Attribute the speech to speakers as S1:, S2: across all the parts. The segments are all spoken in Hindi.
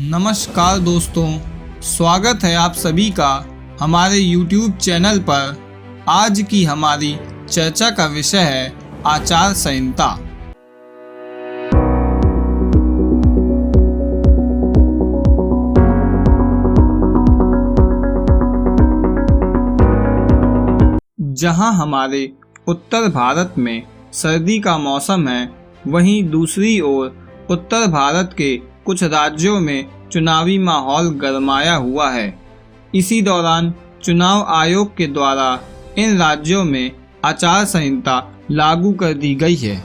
S1: नमस्कार दोस्तों, स्वागत है आप सभी का हमारे YouTube चैनल पर। आज की हमारी चर्चा का विषय है आचार संहिता। जहां हमारे उत्तर भारत में सर्दी का मौसम है, वहीं दूसरी ओर उत्तर भारत के कुछ राज्यों में चुनावी माहौल गरमाया हुआ है। इसी दौरान चुनाव आयोग के द्वारा इन राज्यों में आचार संहिता लागू कर दी गई है।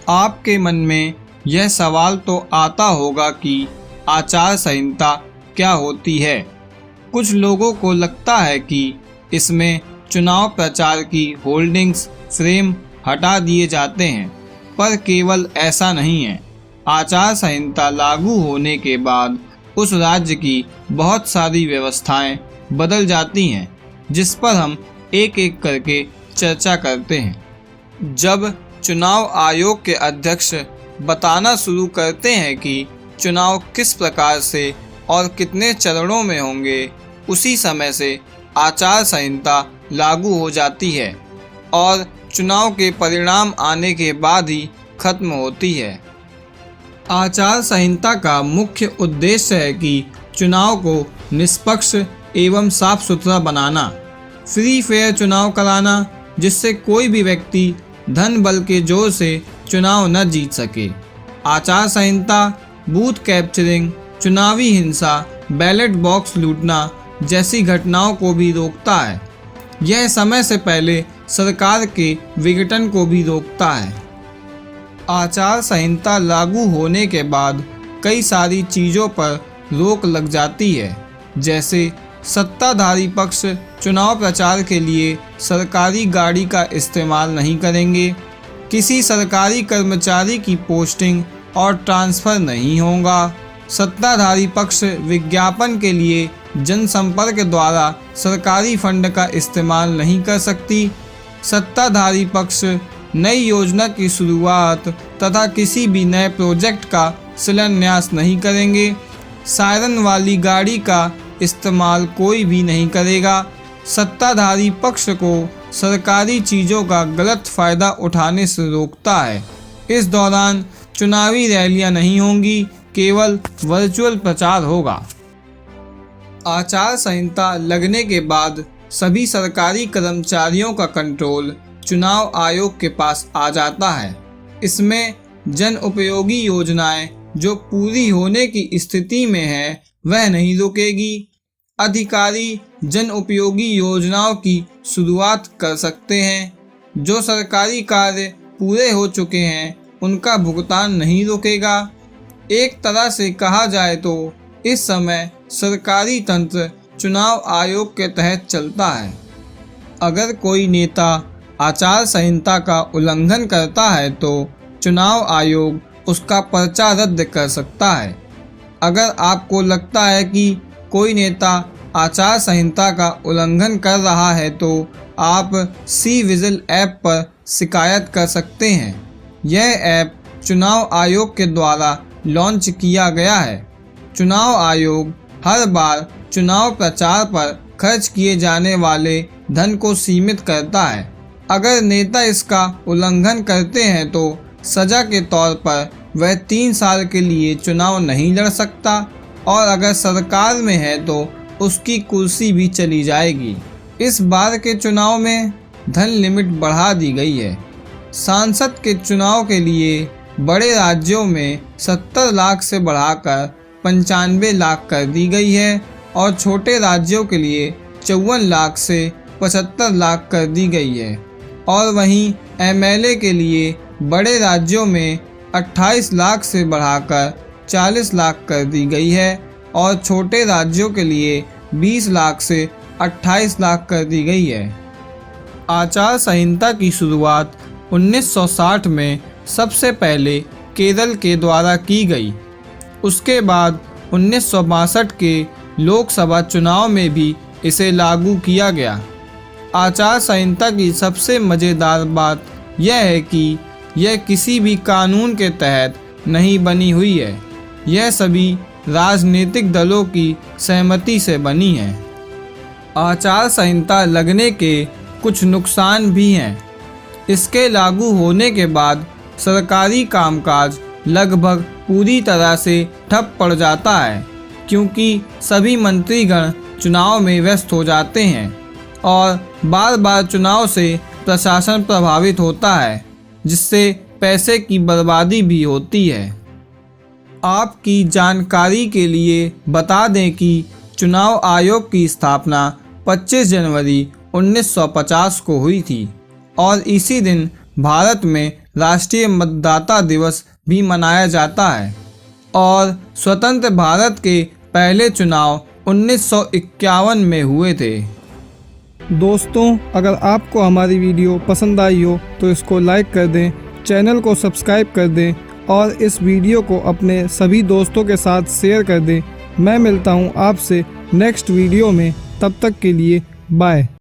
S1: आपके मन में यह सवाल तो आता होगा कि आचार संहिता क्या होती है। कुछ लोगों को लगता है कि इसमें चुनाव प्रचार की होल्डिंग्स, फ्रेम हटा दिए जाते हैं, पर केवल ऐसा नहीं है। आचार संहिता लागू होने के बाद उस राज्य की बहुत सारी व्यवस्थाएं बदल जाती हैं, जिस पर हम एक एक करके चर्चा करते हैं। जब चुनाव आयोग के अध्यक्ष बताना शुरू करते हैं कि चुनाव किस प्रकार से और कितने चरणों में होंगे, उसी समय से आचार संहिता लागू हो जाती है और चुनाव के परिणाम आने के बाद ही खत्म होती है। आचार संहिता का मुख्य उद्देश्य है कि चुनाव को निष्पक्ष एवं साफ सुथरा बनाना, फ्री फेयर चुनाव कराना, जिससे कोई भी व्यक्ति धन बल के जोर से चुनाव न जीत सके। आचार संहिता बूथ कैप्चरिंग, चुनावी हिंसा, बैलेट बॉक्स लूटना जैसी घटनाओं को भी रोकता है। यह समय से पहले सरकार के विघटन को भी रोकता है। आचार संहिता लागू होने के बाद कई सारी चीज़ों पर रोक लग जाती है, जैसे सत्ताधारी पक्ष चुनाव प्रचार के लिए सरकारी गाड़ी का इस्तेमाल नहीं करेंगे, किसी सरकारी कर्मचारी की पोस्टिंग और ट्रांसफ़र नहीं होगा, सत्ताधारी पक्ष विज्ञापन के लिए जनसंपर्क द्वारा सरकारी फंड का इस्तेमाल नहीं कर सकती, सत्ताधारी पक्ष नई योजना की शुरुआत तथा किसी भी नए प्रोजेक्ट का शिलान्यास नहीं करेंगे, सायरन वाली गाड़ी का इस्तेमाल कोई भी नहीं करेगा, सत्ताधारी पक्ष को सरकारी चीज़ों का गलत फ़ायदा उठाने से रोकता है। इस दौरान चुनावी रैलियां नहीं होंगी, केवल वर्चुअल प्रचार होगा। आचार संहिता लगने के बाद सभी सरकारी कर्मचारियों का कंट्रोल चुनाव आयोग के पास आ जाता है। इसमें जन उपयोगी योजनाएं जो पूरी होने की स्थिति में है, वह नहीं रुकेगी। अधिकारी जन उपयोगी योजनाओं की शुरुआत कर सकते हैं। जो सरकारी कार्य पूरे हो चुके हैं, उनका भुगतान नहीं रुकेगा। एक तरह से कहा जाए तो इस समय सरकारी तंत्र चुनाव आयोग के तहत चलता है। अगर कोई नेता आचार संहिता का उल्लंघन करता है तो चुनाव आयोग उसका पर्चा रद्द कर सकता है। अगर आपको लगता है कि कोई नेता आचार संहिता का उल्लंघन कर रहा है तो आप सी विजिल ऐप पर शिकायत कर सकते हैं। यह ऐप चुनाव आयोग के द्वारा लॉन्च किया गया है। चुनाव आयोग हर बार चुनाव प्रचार पर खर्च किए जाने वाले धन को सीमित करता है। अगर नेता इसका उल्लंघन करते हैं तो सज़ा के तौर पर वह 3 साल के लिए चुनाव नहीं लड़ सकता और अगर सरकार में है तो उसकी कुर्सी भी चली जाएगी। इस बार के चुनाव में धन लिमिट बढ़ा दी गई है। सांसद के चुनाव के लिए बड़े राज्यों में 70 लाख से बढ़ाकर 95 लाख कर दी गई है और छोटे राज्यों के लिए 54 लाख से 75 लाख कर दी गई है। और वहीं एमएलए के लिए बड़े राज्यों में 28 लाख से बढ़ाकर 40 लाख कर दी गई है और छोटे राज्यों के लिए 20 लाख से 28 लाख कर दी गई है। आचार संहिता की शुरुआत 1960 में सबसे पहले केरल के द्वारा की गई। उसके बाद 1962 के लोकसभा चुनाव में भी इसे लागू किया गया। आचार संहिता की सबसे मज़ेदार बात यह है कि यह किसी भी कानून के तहत नहीं बनी हुई है। यह सभी राजनीतिक दलों की सहमति से बनी है। आचार संहिता लगने के कुछ नुकसान भी हैं। इसके लागू होने के बाद सरकारी कामकाज लगभग पूरी तरह से ठप पड़ जाता है, क्योंकि सभी मंत्रीगण चुनाव में व्यस्त हो जाते हैं और बार बार चुनाव से प्रशासन प्रभावित होता है, जिससे पैसे की बर्बादी भी होती है। आपकी जानकारी के लिए बता दें कि चुनाव आयोग की स्थापना 25 जनवरी 1950 को हुई थी और इसी दिन भारत में राष्ट्रीय मतदाता दिवस भी मनाया जाता है और स्वतंत्र भारत के पहले चुनाव 1951 में हुए थे।
S2: दोस्तों, अगर आपको हमारी वीडियो पसंद आई हो तो इसको लाइक कर दें, चैनल को सब्सक्राइब कर दें और इस वीडियो को अपने सभी दोस्तों के साथ शेयर कर दें। मैं मिलता हूं आपसे नेक्स्ट वीडियो में, तब तक के लिए बाय।